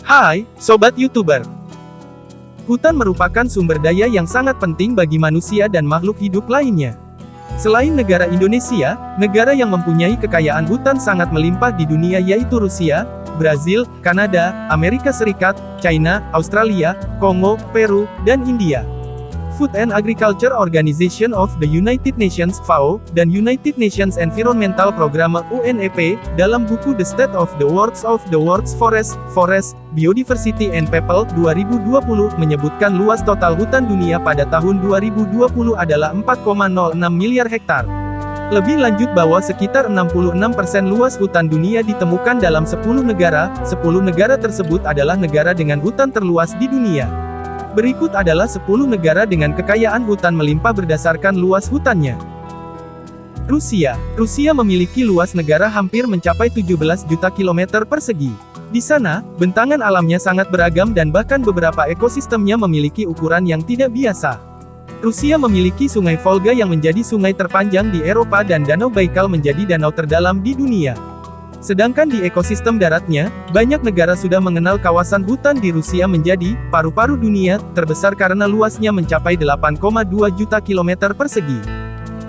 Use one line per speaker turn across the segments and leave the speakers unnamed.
Hai, Sobat YouTuber. Hutan merupakan sumber daya yang sangat penting bagi manusia dan makhluk hidup lainnya. Selain negara Indonesia, negara yang mempunyai kekayaan hutan sangat melimpah di dunia yaitu Rusia, Brazil, Kanada, Amerika Serikat, China, Australia, Kongo, Peru, dan India. Food and Agriculture Organization of the United Nations (FAO) dan United Nations Environmental Programme (UNEP) dalam buku The State of the World's Forest, Biodiversity and People 2020 menyebutkan luas total hutan dunia pada tahun 2020 adalah 4,06 miliar hektar. Lebih lanjut bahwa sekitar 66% luas hutan dunia ditemukan dalam 10 negara, 10 negara tersebut adalah negara dengan hutan terluas di dunia. Berikut adalah 10 negara dengan kekayaan hutan melimpah berdasarkan luas hutannya. Rusia memiliki luas negara hampir mencapai 17 juta kilometer persegi. Di sana, bentangan alamnya sangat beragam dan bahkan beberapa ekosistemnya memiliki ukuran yang tidak biasa. Rusia memiliki Sungai Volga yang menjadi sungai terpanjang di Eropa dan Danau Baikal menjadi danau terdalam di dunia. Sedangkan di ekosistem daratnya, banyak negara sudah mengenal kawasan hutan di Rusia menjadi paru-paru dunia terbesar karena luasnya mencapai 8,2 juta kilometer persegi.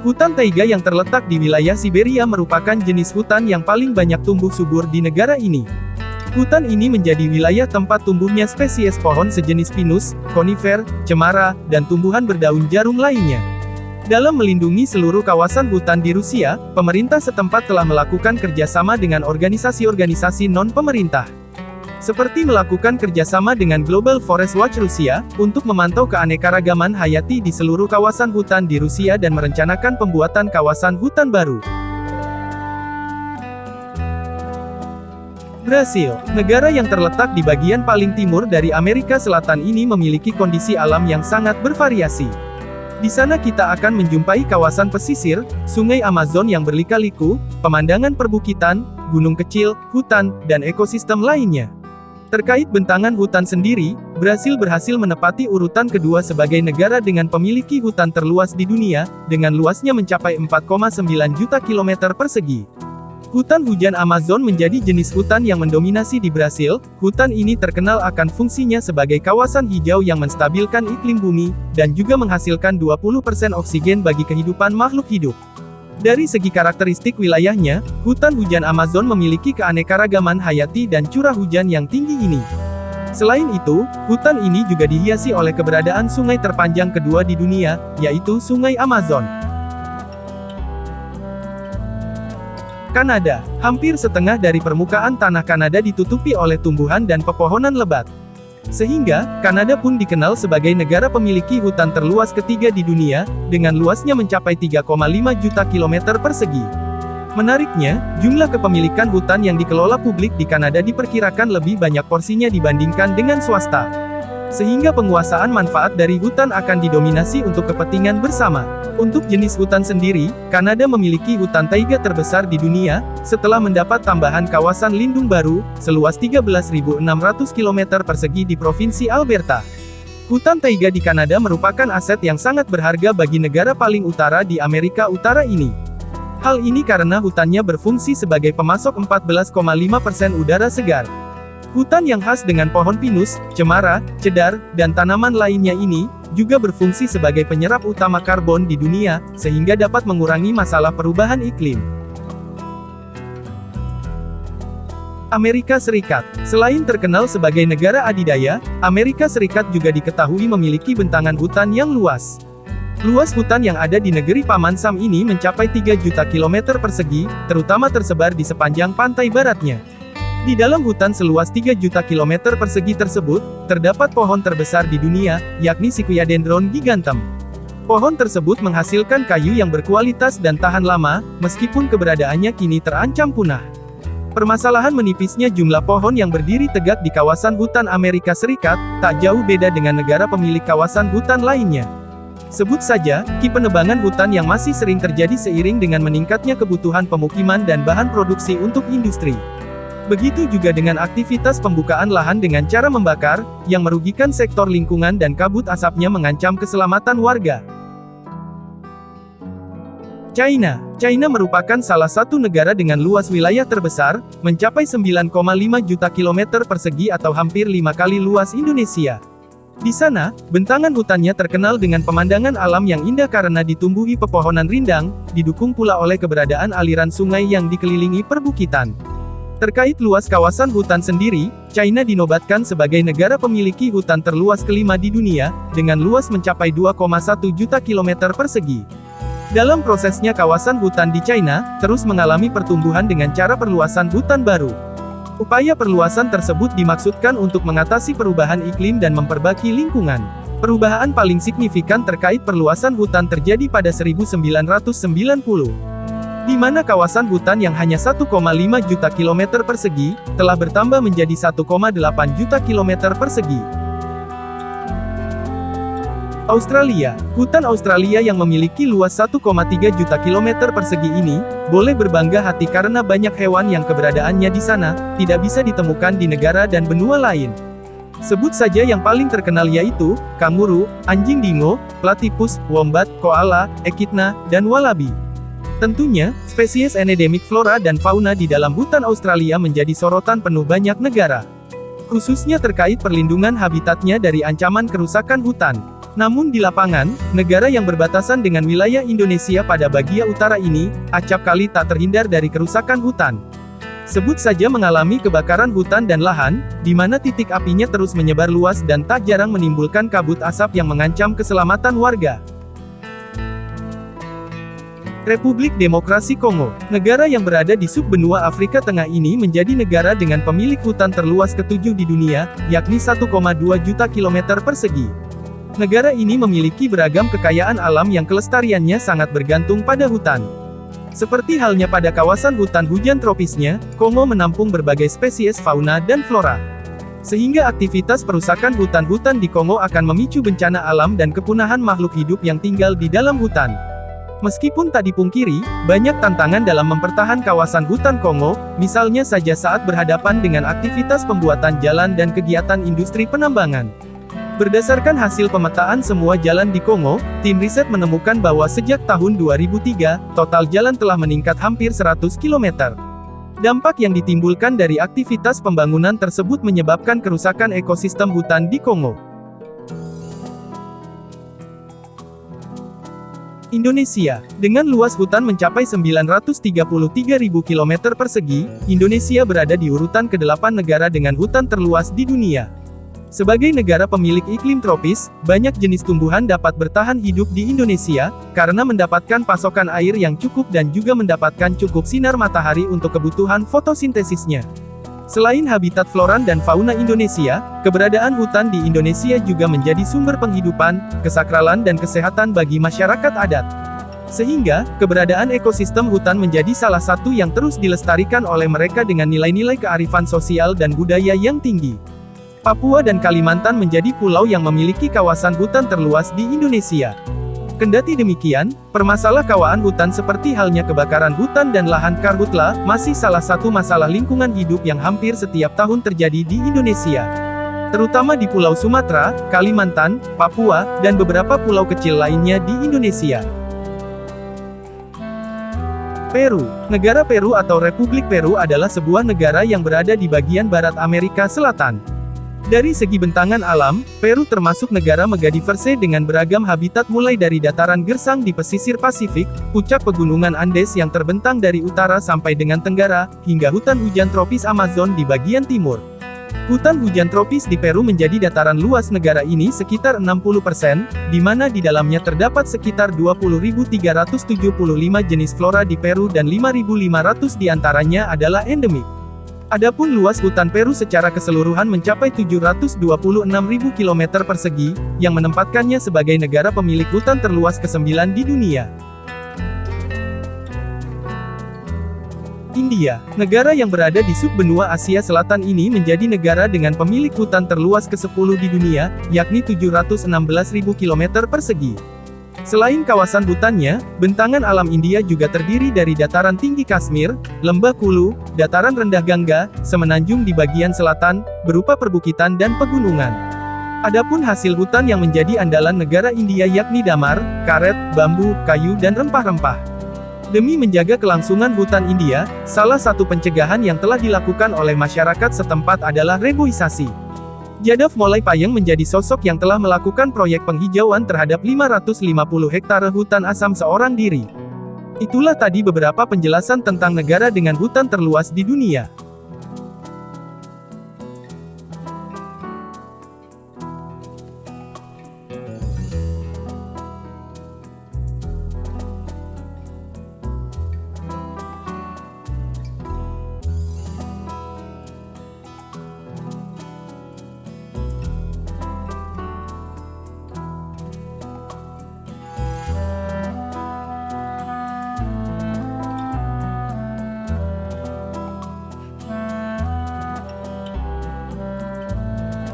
Hutan taiga yang terletak di wilayah Siberia merupakan jenis hutan yang paling banyak tumbuh subur di negara ini. Hutan ini menjadi wilayah tempat tumbuhnya spesies pohon sejenis pinus, konifer, cemara, dan tumbuhan berdaun jarum lainnya. Dalam melindungi seluruh kawasan hutan di Rusia, pemerintah setempat telah melakukan kerjasama dengan organisasi-organisasi non-pemerintah. Seperti melakukan kerjasama dengan Global Forest Watch Rusia, untuk memantau keanekaragaman hayati di seluruh kawasan hutan di Rusia dan merencanakan pembuatan kawasan hutan baru. Brasil, negara yang terletak di bagian paling timur dari Amerika Selatan ini memiliki kondisi alam yang sangat bervariasi. Di sana kita akan menjumpai kawasan pesisir, sungai Amazon yang berlika-liku, pemandangan perbukitan, gunung kecil, hutan, dan ekosistem lainnya. Terkait bentangan hutan sendiri, Brasil berhasil menepati urutan kedua sebagai negara dengan pemiliki hutan terluas di dunia, dengan luasnya mencapai 4,9 juta kilometer persegi. Hutan hujan Amazon menjadi jenis hutan yang mendominasi di Brasil. Hutan ini terkenal akan fungsinya sebagai kawasan hijau yang menstabilkan iklim bumi, dan juga menghasilkan 20% oksigen bagi kehidupan makhluk hidup. Dari segi karakteristik wilayahnya, hutan hujan Amazon memiliki keanekaragaman hayati dan curah hujan yang tinggi ini. Selain itu, hutan ini juga dihiasi oleh keberadaan sungai terpanjang kedua di dunia, yaitu Sungai Amazon. Kanada, hampir setengah dari permukaan tanah Kanada ditutupi oleh tumbuhan dan pepohonan lebat. Sehingga, Kanada pun dikenal sebagai negara pemiliki hutan terluas ketiga di dunia, dengan luasnya mencapai 3,5 juta kilometer persegi. Menariknya, jumlah kepemilikan hutan yang dikelola publik di Kanada diperkirakan lebih banyak porsinya dibandingkan dengan swasta. Sehingga penguasaan manfaat dari hutan akan didominasi untuk kepentingan bersama. Untuk jenis hutan sendiri, Kanada memiliki hutan taiga terbesar di dunia, setelah mendapat tambahan kawasan lindung baru, seluas 13.600 km persegi di Provinsi Alberta. Hutan taiga di Kanada merupakan aset yang sangat berharga bagi negara paling utara di Amerika Utara ini. Hal ini karena hutannya berfungsi sebagai pemasok 14,5% udara segar. Hutan yang khas dengan pohon pinus, cemara, cedar, dan tanaman lainnya ini, juga berfungsi sebagai penyerap utama karbon di dunia, sehingga dapat mengurangi masalah perubahan iklim. Amerika Serikat. Selain terkenal sebagai negara adidaya, Amerika Serikat juga diketahui memiliki bentangan hutan yang luas. Luas hutan yang ada di negeri Paman Sam ini mencapai 3 juta kilometer persegi, terutama tersebar di sepanjang pantai baratnya. Di dalam hutan seluas 3 juta kilometer persegi tersebut, terdapat pohon terbesar di dunia, yakni Sequoia Dendron giganteum. Pohon tersebut menghasilkan kayu yang berkualitas dan tahan lama, meskipun keberadaannya kini terancam punah. Permasalahan menipisnya jumlah pohon yang berdiri tegak di kawasan hutan Amerika Serikat, tak jauh beda dengan negara pemilik kawasan hutan lainnya. Sebut saja, penebangan hutan yang masih sering terjadi seiring dengan meningkatnya kebutuhan pemukiman dan bahan produksi untuk industri. Begitu juga dengan aktivitas pembukaan lahan dengan cara membakar, yang merugikan sektor lingkungan dan kabut asapnya mengancam keselamatan warga. China merupakan salah satu negara dengan luas wilayah terbesar, mencapai 9,5 juta kilometer persegi atau hampir 5 kali luas Indonesia. Di sana, bentangan hutannya terkenal dengan pemandangan alam yang indah karena ditumbuhi pepohonan rindang, didukung pula oleh keberadaan aliran sungai yang dikelilingi perbukitan. Terkait luas kawasan hutan sendiri, China dinobatkan sebagai negara pemiliki hutan terluas kelima di dunia, dengan luas mencapai 2,1 juta kilometer persegi. Dalam prosesnya kawasan hutan di China, terus mengalami pertumbuhan dengan cara perluasan hutan baru. Upaya perluasan tersebut dimaksudkan untuk mengatasi perubahan iklim dan memperbaiki lingkungan. Perubahan paling signifikan terkait perluasan hutan terjadi pada 1990. Di mana kawasan hutan yang hanya 1,5 juta kilometer persegi, telah bertambah menjadi 1,8 juta kilometer persegi. Australia. Hutan Australia yang memiliki luas 1,3 juta kilometer persegi ini, boleh berbangga hati karena banyak hewan yang keberadaannya di sana, tidak bisa ditemukan di negara dan benua lain. Sebut saja yang paling terkenal yaitu, kanguru, anjing dingo, platypus, wombat, koala, echidna, dan wallaby. Tentunya, spesies endemik flora dan fauna di dalam hutan Australia menjadi sorotan penuh banyak negara. Khususnya terkait perlindungan habitatnya dari ancaman kerusakan hutan. Namun di lapangan, negara yang berbatasan dengan wilayah Indonesia pada bagian utara ini, acap kali tak terhindar dari kerusakan hutan. Sebut saja mengalami kebakaran hutan dan lahan, di mana titik apinya terus menyebar luas dan tak jarang menimbulkan kabut asap yang mengancam keselamatan warga. Republik Demokrasi Kongo, negara yang berada di subbenua Afrika Tengah ini menjadi negara dengan pemilik hutan terluas ketujuh di dunia, yakni 1,2 juta kilometer persegi. Negara ini memiliki beragam kekayaan alam yang kelestariannya sangat bergantung pada hutan. Seperti halnya pada kawasan hutan hujan tropisnya, Kongo menampung berbagai spesies fauna dan flora. Sehingga aktivitas perusakan hutan-hutan di Kongo akan memicu bencana alam dan kepunahan makhluk hidup yang tinggal di dalam hutan. Meskipun tak dipungkiri, banyak tantangan dalam mempertahankan kawasan hutan Kongo, misalnya saja saat berhadapan dengan aktivitas pembuatan jalan dan kegiatan industri penambangan. Berdasarkan hasil pemetaan semua jalan di Kongo, tim riset menemukan bahwa sejak tahun 2003, total jalan telah meningkat hampir 100 km. Dampak yang ditimbulkan dari aktivitas pembangunan tersebut menyebabkan kerusakan ekosistem hutan di Kongo. Indonesia, dengan luas hutan mencapai 933.000 km persegi, Indonesia berada di urutan ke-8 negara dengan hutan terluas di dunia. Sebagai negara pemilik iklim tropis, banyak jenis tumbuhan dapat bertahan hidup di Indonesia, karena mendapatkan pasokan air yang cukup dan juga mendapatkan cukup sinar matahari untuk kebutuhan fotosintesisnya. Selain habitat flora dan fauna Indonesia, keberadaan hutan di Indonesia juga menjadi sumber penghidupan, kesakralan dan kesehatan bagi masyarakat adat. Sehingga, keberadaan ekosistem hutan menjadi salah satu yang terus dilestarikan oleh mereka dengan nilai-nilai kearifan sosial dan budaya yang tinggi. Papua dan Kalimantan menjadi pulau yang memiliki kawasan hutan terluas di Indonesia. Kendati demikian, permasalahan kawasan hutan seperti halnya kebakaran hutan dan lahan karhutla, masih salah satu masalah lingkungan hidup yang hampir setiap tahun terjadi di Indonesia. Terutama di Pulau Sumatera, Kalimantan, Papua, dan beberapa pulau kecil lainnya di Indonesia. Peru. Negara Peru atau Republik Peru adalah sebuah negara yang berada di bagian barat Amerika Selatan. Dari segi bentangan alam, Peru termasuk negara megadiverse dengan beragam habitat mulai dari dataran gersang di pesisir Pasifik, puncak pegunungan Andes yang terbentang dari utara sampai dengan tenggara, hingga hutan hujan tropis Amazon di bagian timur. Hutan hujan tropis di Peru menjadi dataran luas negara ini sekitar 60%, di mana di dalamnya terdapat sekitar 20.375 jenis flora di Peru dan 5.500 diantaranya adalah endemik. Adapun luas hutan Peru secara keseluruhan mencapai 726.000 km persegi, yang menempatkannya sebagai negara pemilik hutan terluas ke-9 di dunia. India, negara yang berada di subbenua Asia Selatan ini menjadi negara dengan pemilik hutan terluas ke-10 di dunia, yakni 716.000 km persegi. Selain kawasan hutannya, bentangan alam India juga terdiri dari dataran tinggi Kashmir, lembah Kulu, dataran rendah Gangga, semenanjung di bagian selatan, berupa perbukitan dan pegunungan. Adapun hasil hutan yang menjadi andalan negara India yakni damar, karet, bambu, kayu dan rempah-rempah. Demi menjaga kelangsungan hutan India, salah satu pencegahan yang telah dilakukan oleh masyarakat setempat adalah reboisasi. Jadov Molay Payeng menjadi sosok yang telah melakukan proyek penghijauan terhadap 550 hektare hutan asam seorang diri. Itulah tadi beberapa penjelasan tentang negara dengan hutan terluas di dunia.